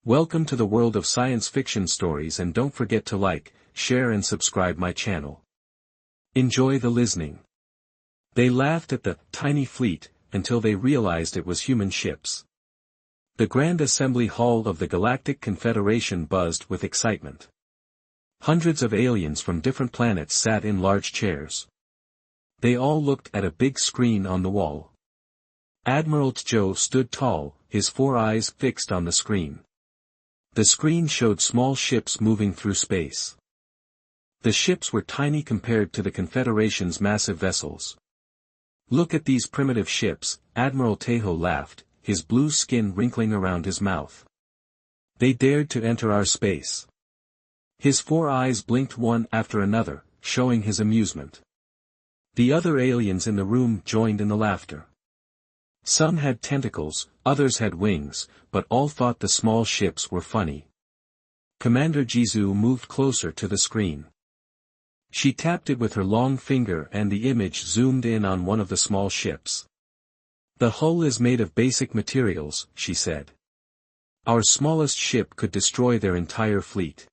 Welcome to the world of science fiction stories, and don't forget to like, share and subscribe my channel. Enjoy the listening. They laughed at the tiny fleet until they realized it was human ships. The Grand Assembly Hall of the Galactic Confederation buzzed with excitement. Hundreds of aliens from different planets sat in large chairs. They all looked at a big screen on the wall. Admiral Joe stood tall, his 4 eyes fixed on the screen. The screen showed small ships moving through space. The ships were tiny compared to the Confederation's massive vessels. "Look at these primitive ships," Admiral Tejo laughed, his blue skin wrinkling around his mouth. "They dared to enter our space." His 4 eyes blinked one after another, showing his amusement. The other aliens in the room joined in the laughter. Some had tentacles, others had wings, but all thought the small ships were funny. Commander Jisoo moved closer to the screen. She tapped it with her long finger and the image zoomed in on one of the small ships. "The hull is made of basic materials," she said. "Our smallest ship could destroy their entire fleet."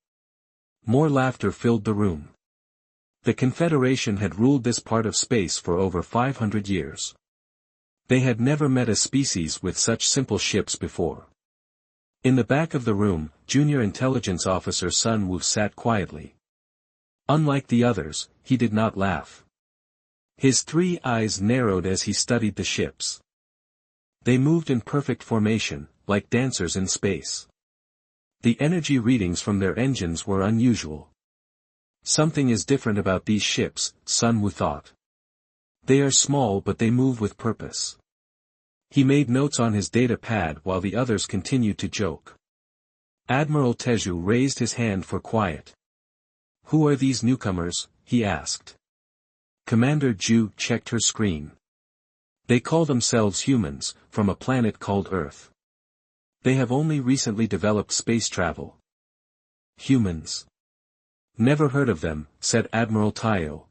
More laughter filled the room. The Confederation had ruled this part of space for over 500 years. They had never met a species with such simple ships before. In the back of the room, Junior Intelligence Officer Sun Woo sat quietly. Unlike the others, he did not laugh. His 3 eyes narrowed as he studied the ships. They moved in perfect formation, like dancers in space. The energy readings from their engines were unusual. "Something is different about these ships," Sun Woo thought. "They are small but they move with purpose." He made notes on his data pad while the others continued to joke. Admiral Teju raised his hand for quiet. "Who are these newcomers?" he asked. Commander Ju checked her screen. "They call themselves humans, from a planet called Earth. They have only recently developed space travel." "Humans? Never heard of them," said Admiral Tayo.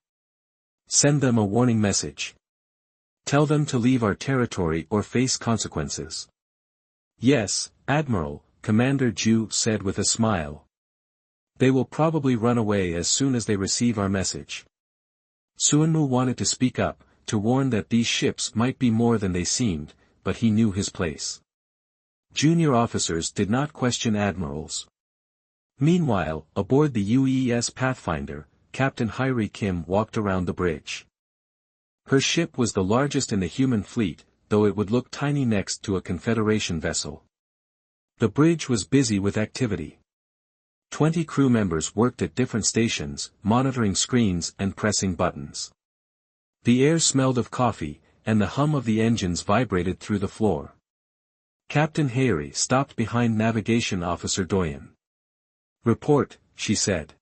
"Send them a warning message. Tell them to leave our territory or face consequences." "Yes, Admiral," Commander Ju said with a smile. "They will probably run away as soon as they receive our message." Suinmu wanted to speak up, to warn that these ships might be more than they seemed, but he knew his place. Junior officers did not question admirals. Meanwhile, aboard the UES Pathfinder, Captain Hyrie Kim walked around the bridge. Her ship was the largest in the human fleet, though it would look tiny next to a Confederation vessel. The bridge was busy with activity. 20 crew members worked at different stations, monitoring screens and pressing buttons. The air smelled of coffee, and the hum of the engines vibrated through the floor. Captain Hyrie stopped behind Navigation Officer Doyen. "Report," she said.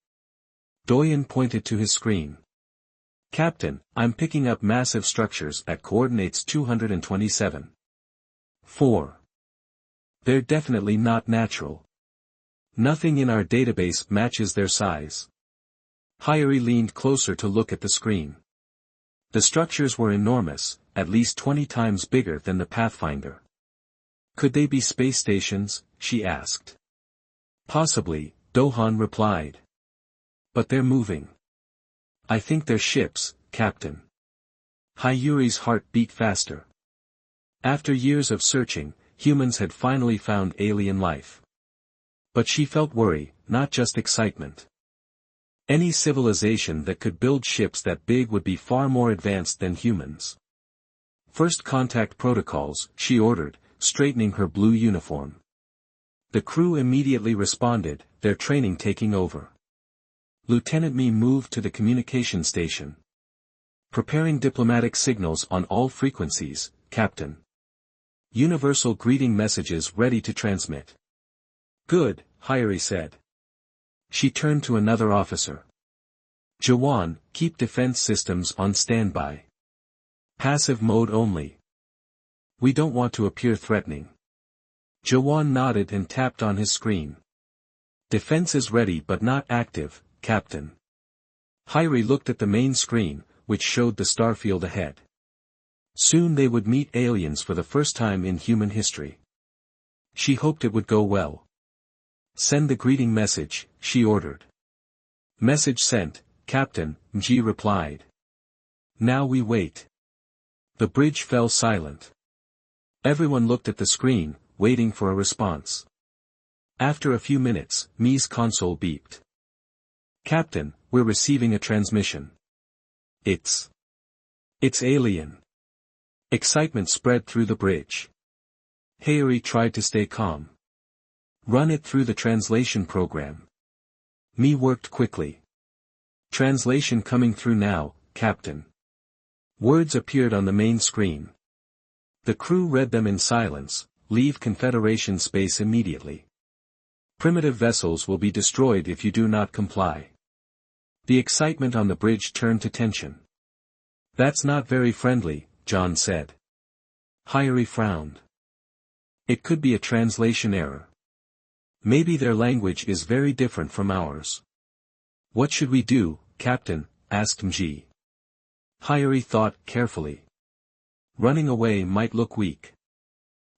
Doyen pointed to his screen. "Captain, I'm picking up massive structures at coordinates 227. 4. They're definitely not natural. Nothing in our database matches their size." Hyrie leaned closer to look at the screen. The structures were enormous, at least 20 times bigger than the Pathfinder. "Could they be space stations?" she asked. "Possibly," Dohan replied. "But they're moving." "I think they're ships, Captain." Hyurie's heart beat faster. After years of searching, humans had finally found alien life. But she felt worry, not just excitement. Any civilization that could build ships that big would be far more advanced than humans. "First contact protocols," she ordered, straightening her blue uniform. The crew immediately responded, their training taking over. Lieutenant Mi moved to the communication station. "Preparing diplomatic signals on all frequencies, Captain. Universal greeting messages ready to transmit." "Good," Hyrie said. She turned to another officer. "Jawan, keep defense systems on standby. Passive mode only. We don't want to appear threatening." Jawan nodded and tapped on his screen. "Defense is ready but not active, Captain." Hyrie looked at the main screen, which showed the starfield ahead. Soon they would meet aliens for the first time in human history. She hoped it would go well. Send the greeting message, she ordered. Message sent, Captain, Mji replied. Now we wait. The bridge fell silent. Everyone looked at the screen, waiting for a response. After a few minutes, Mi's console beeped. Captain, we're receiving a transmission. It's alien. Excitement spread through the bridge. Hayuri tried to stay calm. Run it through the translation program. Mi worked quickly. Translation coming through now, Captain. Words appeared on the main screen. The crew read them in silence. Leave Confederation space immediately. Primitive vessels will be destroyed if you do not comply. The excitement on the bridge turned to tension. That's not very friendly, John said. Hayuri frowned. It could be a translation error. Maybe their language is very different from ours. What should we do, Captain? Asked Mji. Hayuri thought carefully. Running away might look weak.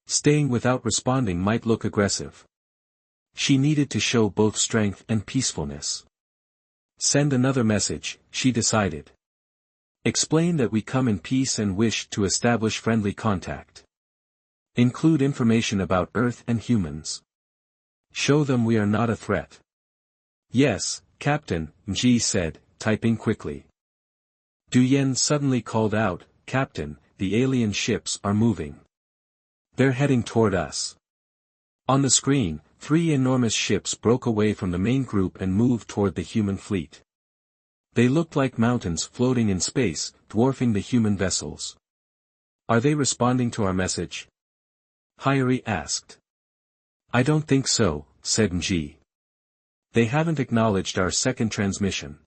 Staying without responding might look aggressive. She needed to show both strength and peacefulness. Send another message, she decided. Explain that we come in peace and wish to establish friendly contact. Include information about Earth and humans. Show them we are not a threat. Yes, Captain, Mji said, typing quickly. Duyen suddenly called out, Captain, the alien ships are moving. They're heading toward us. On the screen, 3 enormous ships broke away from the main group and moved toward the human fleet. They looked like mountains floating in space, dwarfing the human vessels. Are they responding to our message? Hayuri asked. I don't think so, said Mji. They haven't acknowledged our second transmission.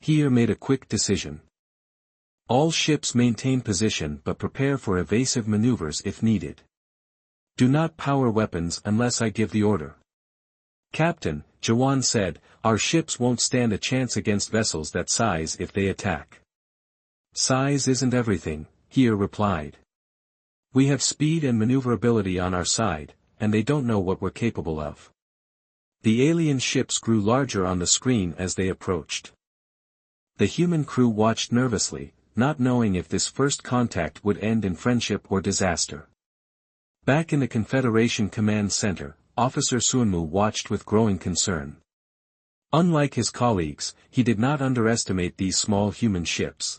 Here made a quick decision. All ships maintain position but prepare for evasive maneuvers if needed. Do not power weapons unless I give the order. Captain, Jawan said, our ships won't stand a chance against vessels that size if they attack. Size isn't everything, Heer replied. We have speed and maneuverability on our side, and they don't know what we're capable of. The alien ships grew larger on the screen as they approached. The human crew watched nervously, not knowing if this first contact would end in friendship or disaster. Back in the Confederation Command Center, Officer Sunmu watched with growing concern. Unlike his colleagues, he did not underestimate these small human ships.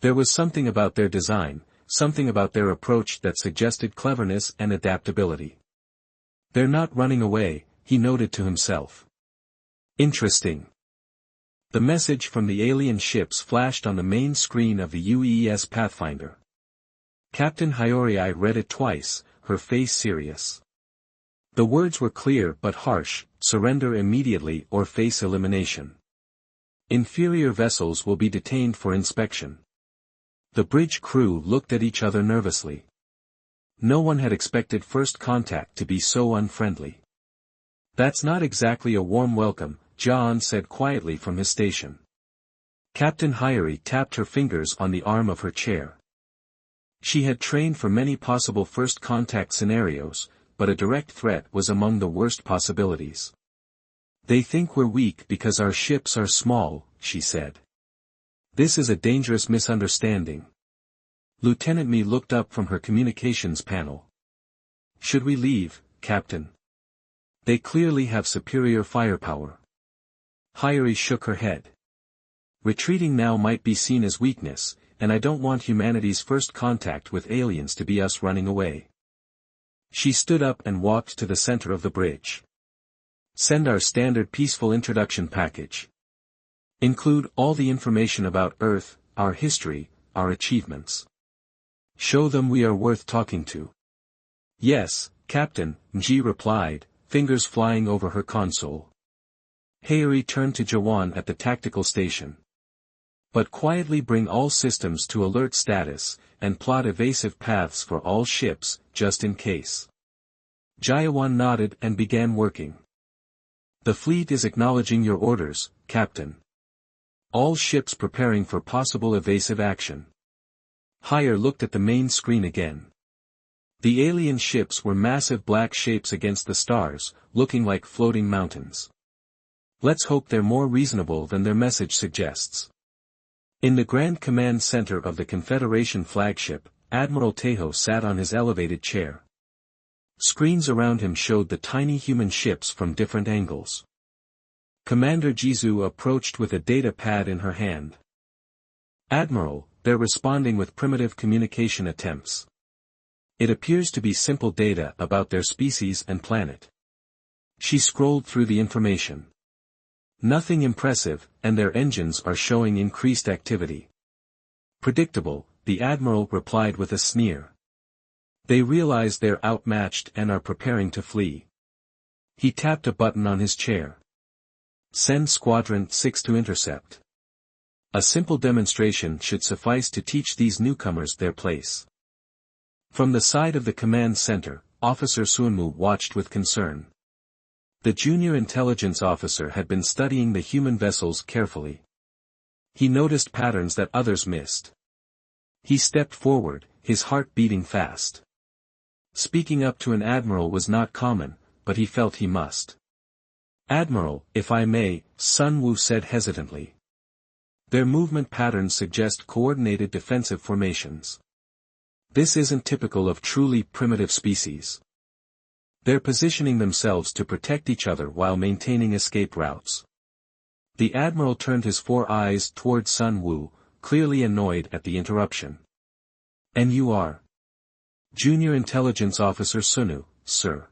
There was something about their design, something about their approach that suggested cleverness and adaptability. They're not running away, he noted to himself. Interesting. The message from the alien ships flashed on the main screen of the UES Pathfinder. Captain Hayori read it twice, her face serious. The words were clear but harsh, surrender immediately or face elimination. Inferior vessels will be detained for inspection. The bridge crew looked at each other nervously. No one had expected first contact to be so unfriendly. That's not exactly a warm welcome, John said quietly from his station. Captain Hayori tapped her fingers on the arm of her chair. She had trained for many possible first contact scenarios, but a direct threat was among the worst possibilities. They think we're weak because our ships are small, she said. This is a dangerous misunderstanding. Lieutenant Mi looked up from her communications panel. Should we leave, Captain? They clearly have superior firepower. Hayuri shook her head. Retreating now might be seen as weakness, and I don't want humanity's first contact with aliens to be us running away. She stood up and walked to the center of the bridge. Send our standard peaceful introduction package. Include all the information about Earth, our history, our achievements. Show them we are worth talking to. Yes, Captain, Mji replied, fingers flying over her console. Hayuri turned to Jawan at the tactical station. But quietly bring all systems to alert status, and plot evasive paths for all ships, just in case. Jayawan nodded and began working. The fleet is acknowledging your orders, Captain. All ships preparing for possible evasive action. Hire looked at the main screen again. The alien ships were massive black shapes against the stars, looking like floating mountains. Let's hope they're more reasonable than their message suggests. In the Grand Command Center of the Confederation flagship, Admiral Tejo sat on his elevated chair. Screens around him showed the tiny human ships from different angles. Commander Jizu approached with a data pad in her hand. "Admiral, they're responding with primitive communication attempts. It appears to be simple data about their species and planet." She scrolled through the information. "Nothing impressive, and their engines are showing increased activity." "Predictable," the Admiral replied with a sneer. "They realize they're outmatched and are preparing to flee." He tapped a button on his chair. "Send Squadron 6 to intercept." A simple demonstration should suffice to teach these newcomers their place. From the side of the command center, Officer Sunmu watched with concern. The junior intelligence officer had been studying the human vessels carefully. He noticed patterns that others missed. He stepped forward, his heart beating fast. Speaking up to an admiral was not common, but he felt he must. "Admiral, if I may," Sun Wu said hesitantly. "Their movement patterns suggest coordinated defensive formations. This isn't typical of truly primitive species. They're positioning themselves to protect each other while maintaining escape routes." The Admiral turned his 4 eyes toward Sun Wu, clearly annoyed at the interruption. "And you are?" "Junior Intelligence Officer Sunu, sir."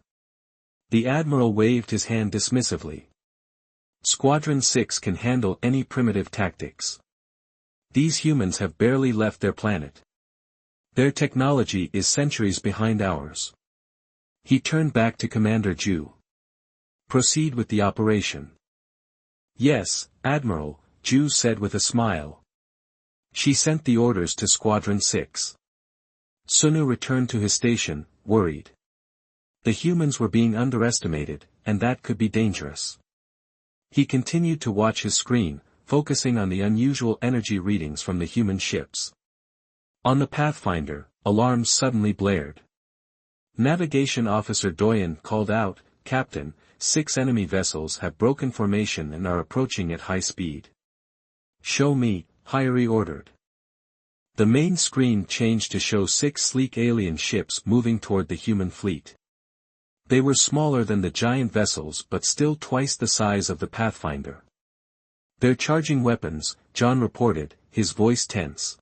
The Admiral waved his hand dismissively. "Squadron 6 can handle any primitive tactics. These humans have barely left their planet. Their technology is centuries behind ours." He turned back to Commander Ju. "Proceed with the operation." "Yes, Admiral," Ju said with a smile. She sent the orders to Squadron 6. Sunu returned to his station, worried. The humans were being underestimated, and that could be dangerous. He continued to watch his screen, focusing on the unusual energy readings from the human ships. On the Pathfinder, alarms suddenly blared. Navigation Officer Doyen called out, "Captain, 6 enemy vessels have broken formation and are approaching at high speed." "Show me," Hyori ordered. The main screen changed to show 6 sleek alien ships moving toward the human fleet. They were smaller than the giant vessels but still twice the size of the Pathfinder. "They're charging weapons," John reported, his voice tense.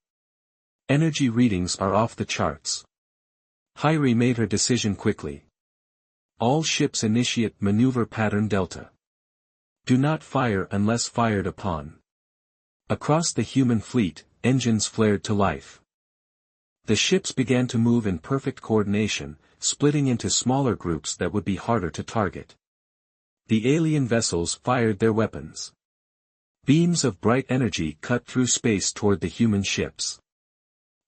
"Energy readings are off the charts." Hyori made her decision quickly. "All ships initiate maneuver pattern Delta. Do not fire unless fired upon." Across the human fleet, engines flared to life. The ships began to move in perfect coordination, splitting into smaller groups that would be harder to target. The alien vessels fired their weapons. Beams of bright energy cut through space toward the human ships.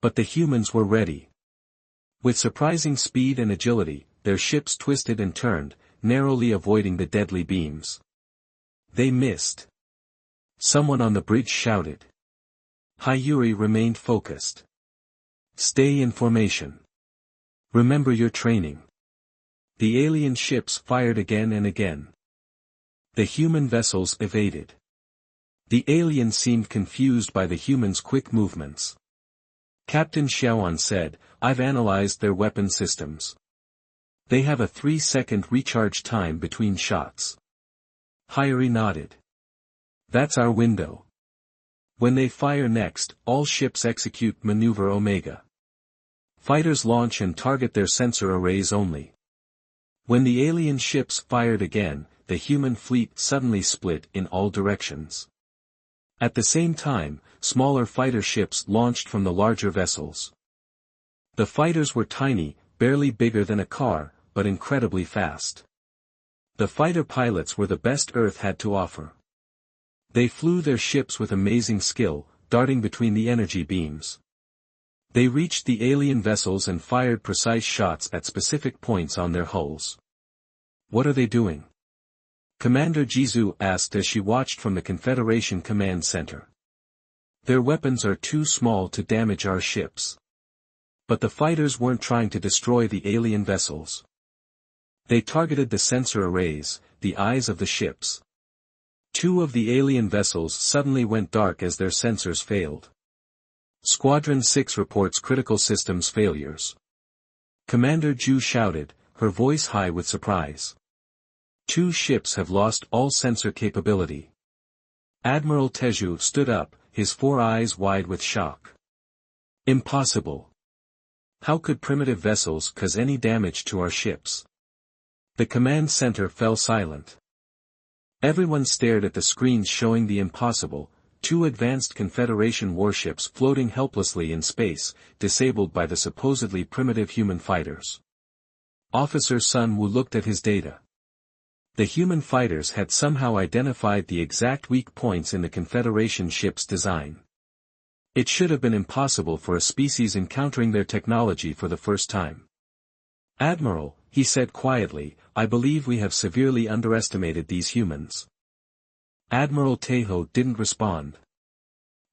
But the humans were ready. With surprising speed and agility, their ships twisted and turned, narrowly avoiding the deadly beams. They missed. Someone on the bridge shouted. Hyuri remained focused. "Stay in formation. Remember your training." The alien ships fired again and again. The human vessels evaded. The aliens seemed confused by the humans' quick movements. Captain Xiaoan said, "I've analyzed their weapon systems. They have a 3-second recharge time between shots." Hyori nodded. "That's our window. When they fire next, all ships execute Maneuver Omega. Fighters launch and target their sensor arrays only." When the alien ships fired again, the human fleet suddenly split in all directions. At the same time, smaller fighter ships launched from the larger vessels. The fighters were tiny, barely bigger than a car, but incredibly fast. The fighter pilots were the best Earth had to offer. They flew their ships with amazing skill, darting between the energy beams. They reached the alien vessels and fired precise shots at specific points on their hulls. "What are they doing?" Commander Jizu asked as she watched from the Confederation Command Center. "Their weapons are too small to damage our ships. But the fighters weren't trying to destroy the alien vessels. They targeted the sensor arrays, the eyes of the ships. Two of the alien vessels suddenly went dark as their sensors failed. Squadron 6 reports critical systems failures. Commander Ju shouted, her voice high with surprise. Two ships have lost all sensor capability. Admiral Teju stood up, his four eyes wide with shock. Impossible. How could primitive vessels cause any damage to our ships? The command center fell silent. Everyone stared at the screens showing the impossible, two advanced Confederation warships floating helplessly in space, disabled by the supposedly primitive human fighters. Officer Sun Wu looked at his data. The human fighters had somehow identified the exact weak points in the Confederation ship's design. It should have been impossible for a species encountering their technology for the first time. Admiral, he said quietly, I believe we have severely underestimated these humans. Admiral Tejo didn't respond.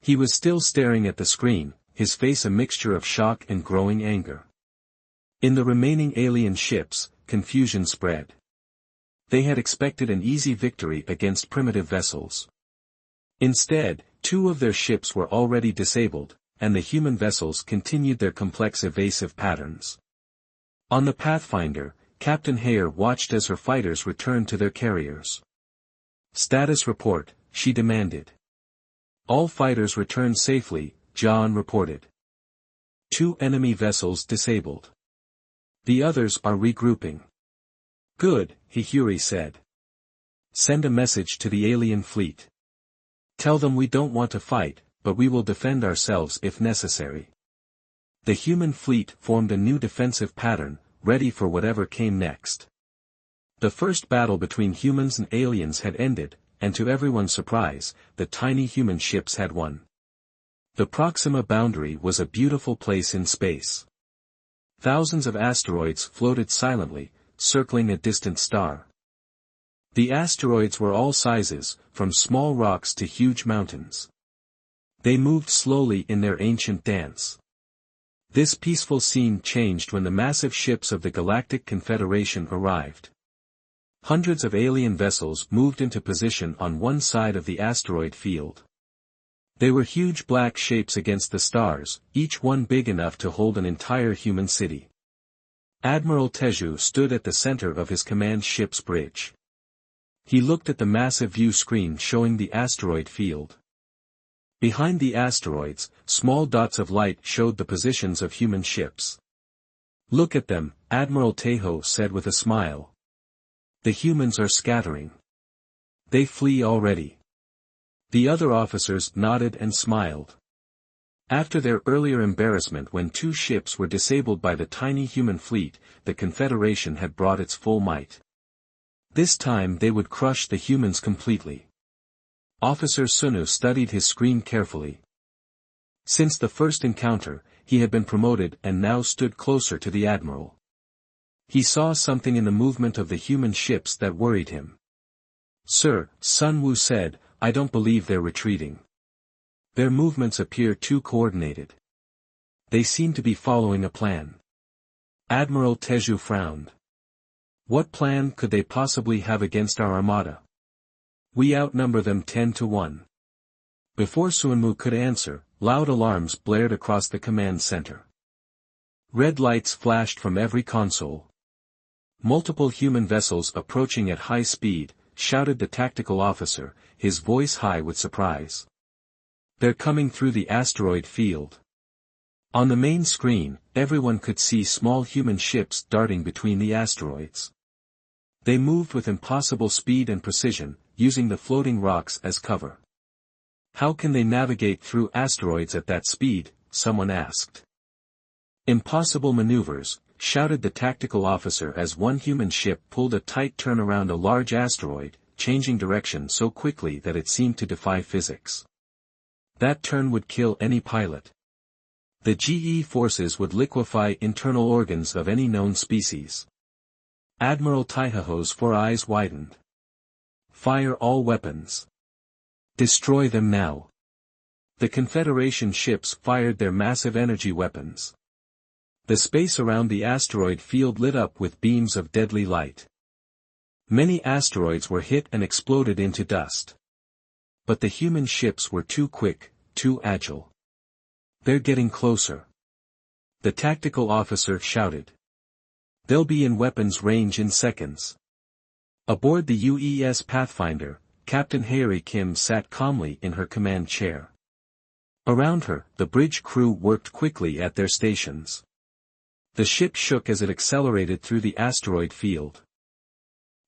He was still staring at the screen, his face a mixture of shock and growing anger. In the remaining alien ships, confusion spread. They had expected an easy victory against primitive vessels. Instead, two of their ships were already disabled, and the human vessels continued their complex evasive patterns. On the Pathfinder, Captain Hare watched as her fighters returned to their carriers. Status report, she demanded. All fighters returned safely, John reported. Two enemy vessels disabled. The others are regrouping. Good, Hihuri said. Send a message to the alien fleet. Tell them we don't want to fight, but we will defend ourselves if necessary. The human fleet formed a new defensive pattern, ready for whatever came next. The first battle between humans and aliens had ended, and to everyone's surprise, the tiny human ships had won. The Proxima boundary was a beautiful place in space. Thousands of asteroids floated silently, circling a distant star. The asteroids were all sizes, from small rocks to huge mountains. They moved slowly in their ancient dance. This peaceful scene changed when the massive ships of the Galactic Confederation arrived. Hundreds of alien vessels moved into position on one side of the asteroid field. They were huge black shapes against the stars, each one big enough to hold an entire human city. Admiral Teju stood at the center of his command ship's bridge. He looked at the massive view screen showing the asteroid field. Behind the asteroids, small dots of light showed the positions of human ships. Look at them, Admiral Tejo said with a smile. The humans are scattering. They flee already. The other officers nodded and smiled. After their earlier embarrassment when two ships were disabled by the tiny human fleet, the Confederation had brought its full might. This time they would crush the humans completely. Officer Sunu studied his screen carefully. Since the first encounter, he had been promoted and now stood closer to the admiral. He saw something in the movement of the human ships that worried him. Sir, Sun Wu said, I don't believe they're retreating. Their movements appear too coordinated. They seem to be following a plan. Admiral Teju frowned. What plan could they possibly have against our armada? We outnumber them 10-1. Before Suanmu could answer, loud alarms blared across the command center. Red lights flashed from every console. Multiple human vessels approaching at high speed, shouted the tactical officer, his voice high with surprise. They're coming through the asteroid field. On the main screen, everyone could see small human ships darting between the asteroids. They moved with impossible speed and precision, using the floating rocks as cover. How can they navigate through asteroids at that speed? Someone asked. Impossible maneuvers, shouted the tactical officer as one human ship pulled a tight turn around a large asteroid, changing direction so quickly that it seemed to defy physics. That turn would kill any pilot. The GE forces would liquefy internal organs of any known species. Admiral Taihaho's four eyes widened. Fire all weapons. Destroy them now. The Confederation ships fired their massive energy weapons. The space around the asteroid field lit up with beams of deadly light. Many asteroids were hit and exploded into dust. But the human ships were too quick, too agile. "They're getting closer," the tactical officer shouted. "They'll be in weapons range in seconds." Aboard the UES Pathfinder, Captain Harry Kim sat calmly in her command chair. Around her, the bridge crew worked quickly at their stations. The ship shook as it accelerated through the asteroid field.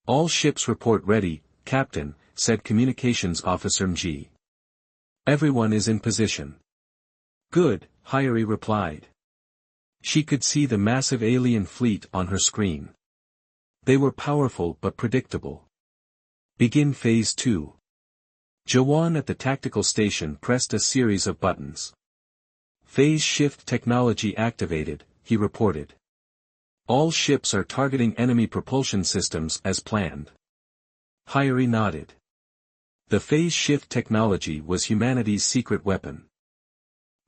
"All ships report ready, Captain," said Communications Officer MG. "Everyone is in position." "Good," Hyrie replied. She could see the massive alien fleet on her screen. They were powerful but predictable. "Begin Phase 2. Jawan at the tactical station pressed a series of buttons. "Phase shift technology activated," he reported. "All ships are targeting enemy propulsion systems as planned." Hyrie nodded. The phase shift technology was humanity's secret weapon.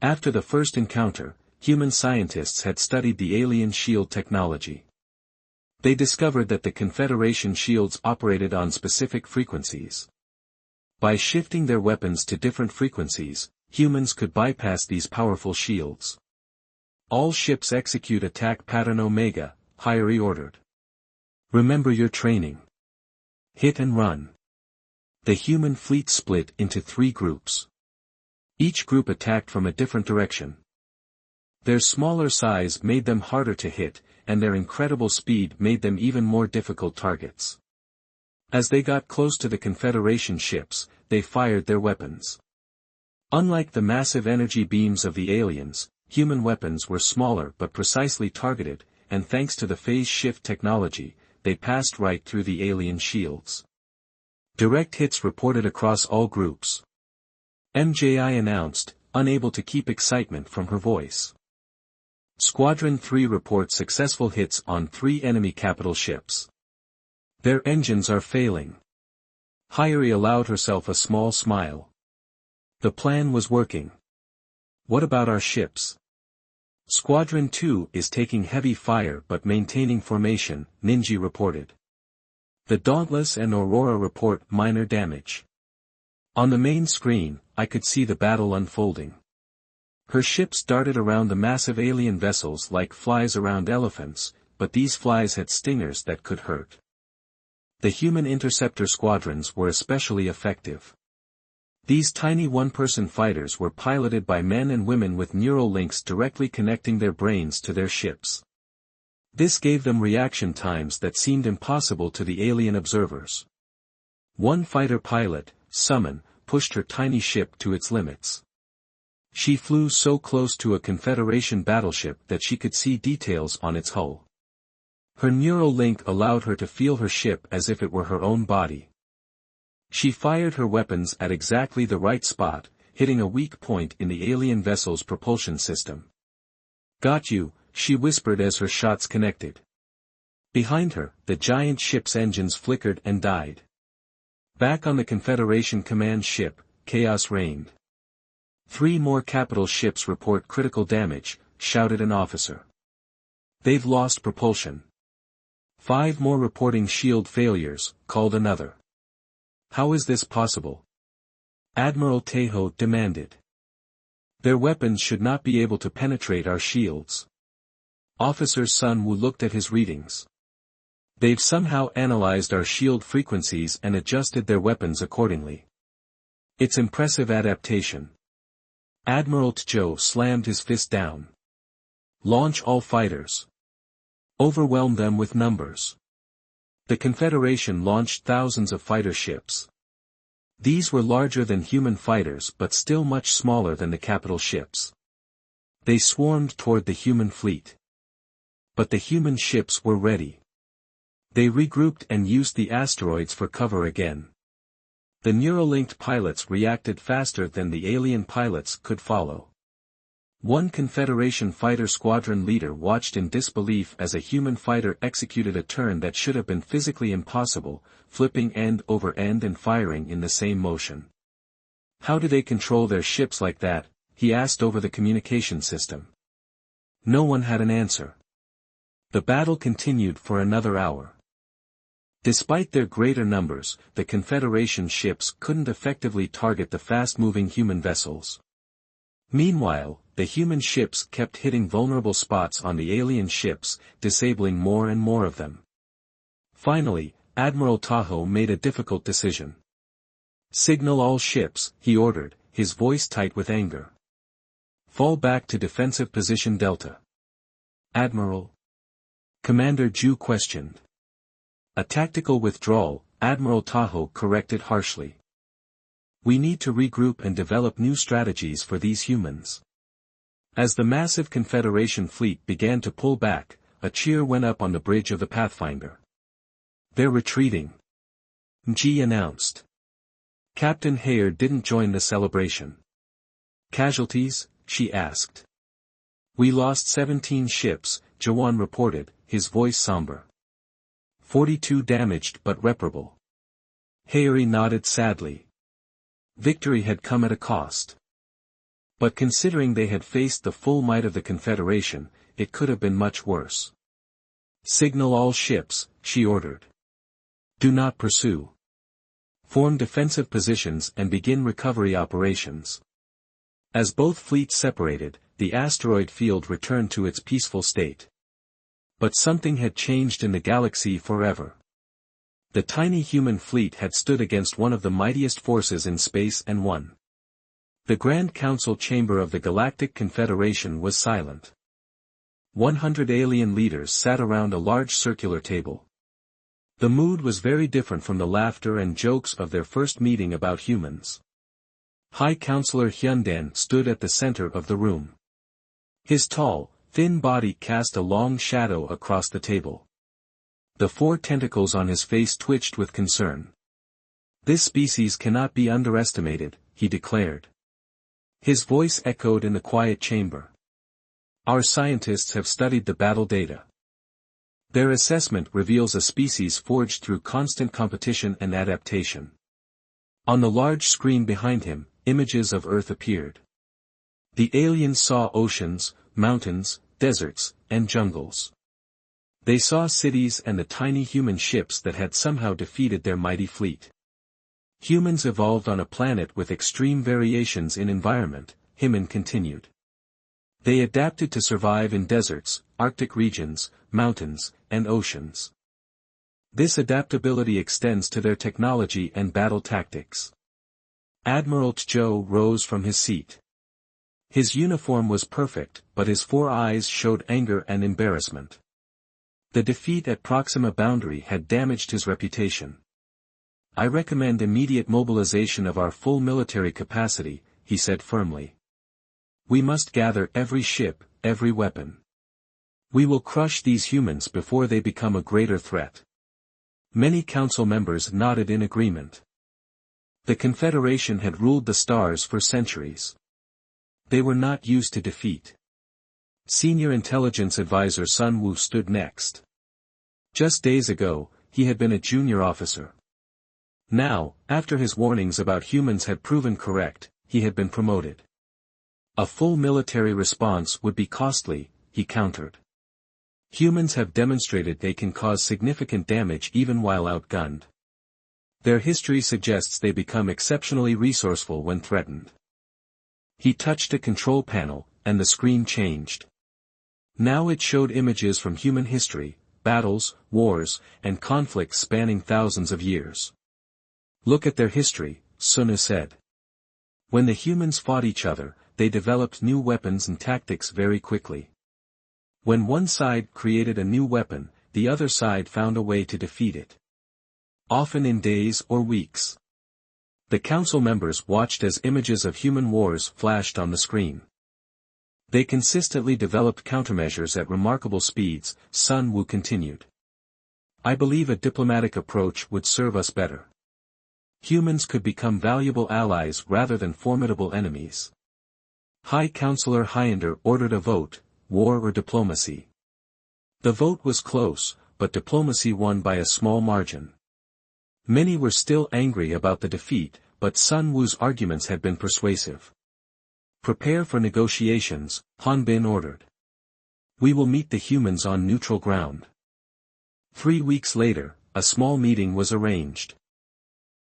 After the first encounter, human scientists had studied the alien shield technology. They discovered that the Confederation shields operated on specific frequencies. By shifting their weapons to different frequencies, humans could bypass these powerful shields. "All ships execute attack pattern Omega," Hyrie ordered. "Remember your training. Hit and run." The human fleet split into 3 groups. Each group attacked from a different direction. Their smaller size made them harder to hit, and their incredible speed made them even more difficult targets. As they got close to the Confederation ships, they fired their weapons. Unlike the massive energy beams of the aliens, human weapons were smaller but precisely targeted, and thanks to the phase shift technology, they passed right through the alien shields. Direct hits reported across all groups. MJI announced, unable to keep excitement from her voice. Squadron 3 reports successful hits on 3 enemy capital ships. Their engines are failing. Hyrie allowed herself a small smile. The plan was working. What about our ships? Squadron 2 is taking heavy fire but maintaining formation, Ninji reported. The Dauntless and Aurora report minor damage. On the main screen, I could see the battle unfolding. Her ships darted around the massive alien vessels like flies around elephants, but these flies had stingers that could hurt. The human interceptor squadrons were especially effective. These tiny one-person fighters were piloted by men and women with neural links directly connecting their brains to their ships. This gave them reaction times that seemed impossible to the alien observers. One fighter pilot, Summon, pushed her tiny ship to its limits. She flew so close to a Confederation battleship that she could see details on its hull. Her neural link allowed her to feel her ship as if it were her own body. She fired her weapons at exactly the right spot, hitting a weak point in the alien vessel's propulsion system. "Got you," she whispered as her shots connected. Behind her, the giant ship's engines flickered and died. Back on the Confederation command ship, chaos reigned. 3 more capital ships report critical damage, shouted an officer. They've lost propulsion. 5 more reporting shield failures, called another. How is this possible? Admiral Tejo demanded. Their weapons should not be able to penetrate our shields. Officer Sun Wu looked at his readings. They've somehow analyzed our shield frequencies and adjusted their weapons accordingly. It's impressive adaptation. Admiral Tejo slammed his fist down. Launch all fighters. Overwhelm them with numbers. The Confederation launched thousands of fighter ships. These were larger than human fighters but still much smaller than the capital ships. They swarmed toward the human fleet. But the human ships were ready. They regrouped and used the asteroids for cover again. The neural-linked pilots reacted faster than the alien pilots could follow. One Confederation fighter squadron leader watched in disbelief as a human fighter executed a turn that should have been physically impossible, flipping end over end and firing in the same motion. How do they control their ships like that? He asked over the communication system. No one had an answer. The battle continued for another hour. Despite their greater numbers, the Confederation ships couldn't effectively target the fast-moving human vessels. Meanwhile, the human ships kept hitting vulnerable spots on the alien ships, disabling more and more of them. Finally, Admiral Tahoe made a difficult decision. "Signal all ships," he ordered, his voice tight with anger. "Fall back to defensive position Delta." "Admiral?" Commander Ju questioned. "A tactical withdrawal," Admiral Tahoe corrected harshly. "We need to regroup and develop new strategies for these humans." As the massive Confederation fleet began to pull back, a cheer went up on the bridge of the Pathfinder. "They're retreating," Ji announced. Captain Hayer didn't join the celebration. "Casualties?" she asked. "We lost 17 ships," Jawan reported, his voice somber. 42 damaged but reparable." Hayeri nodded sadly. Victory had come at a cost. But considering they had faced the full might of the Confederation, it could have been much worse. "Signal all ships," she ordered. "Do not pursue. Form defensive positions and begin recovery operations." As both fleets separated, the asteroid field returned to its peaceful state. But something had changed in the galaxy forever. The tiny human fleet had stood against one of the mightiest forces in space and won. The Grand Council chamber of the Galactic Confederation was silent. 100 alien leaders sat around a large circular table. The mood was very different from the laughter and jokes of their first meeting about humans. High Counselor Hyundan stood at the center of the room. His tall, thin body cast a long shadow across the table. The 4 tentacles on his face twitched with concern. "This species cannot be underestimated," he declared. His voice echoed in the quiet chamber. "Our scientists have studied the battle data. Their assessment reveals a species forged through constant competition and adaptation." On the large screen behind him, images of Earth appeared. The aliens saw oceans, mountains, deserts, and jungles. They saw cities and the tiny human ships that had somehow defeated their mighty fleet. "Humans evolved on a planet with extreme variations in environment," Hyman continued. "They adapted to survive in deserts, Arctic regions, mountains, and oceans. This adaptability extends to their technology and battle tactics." Admiral Zhou rose from his seat. His uniform was perfect, but his 4 eyes showed anger and embarrassment. The defeat at Proxima Boundary had damaged his reputation. "I recommend immediate mobilization of our full military capacity," he said firmly. "We must gather every ship, every weapon. We will crush these humans before they become a greater threat." Many council members nodded in agreement. The Confederation had ruled the stars for centuries. They were not used to defeat. Senior intelligence advisor Sun Wu stood next. Just days ago, he had been a junior officer. Now, after his warnings about humans had proven correct, he had been promoted. "A full military response would be costly," he countered. "Humans have demonstrated they can cause significant damage even while outgunned. Their history suggests they become exceptionally resourceful when threatened." He touched a control panel, and the screen changed. Now it showed images from human history, battles, wars, and conflicts spanning thousands of years. "Look at their history," Sunu said. "When the humans fought each other, they developed new weapons and tactics very quickly. When one side created a new weapon, the other side found a way to defeat it. Often in days or weeks." The council members watched as images of human wars flashed on the screen. "They consistently developed countermeasures at remarkable speeds," Sun Wu continued. "I believe a diplomatic approach would serve us better. Humans could become valuable allies rather than formidable enemies." High Counselor Hyender ordered a vote, war or diplomacy. The vote was close, but diplomacy won by a small margin. Many were still angry about the defeat, but Sun Wu's arguments had been persuasive. "Prepare for negotiations," Han Bin ordered. We will meet the humans on neutral ground. 3 weeks later, a small meeting was arranged.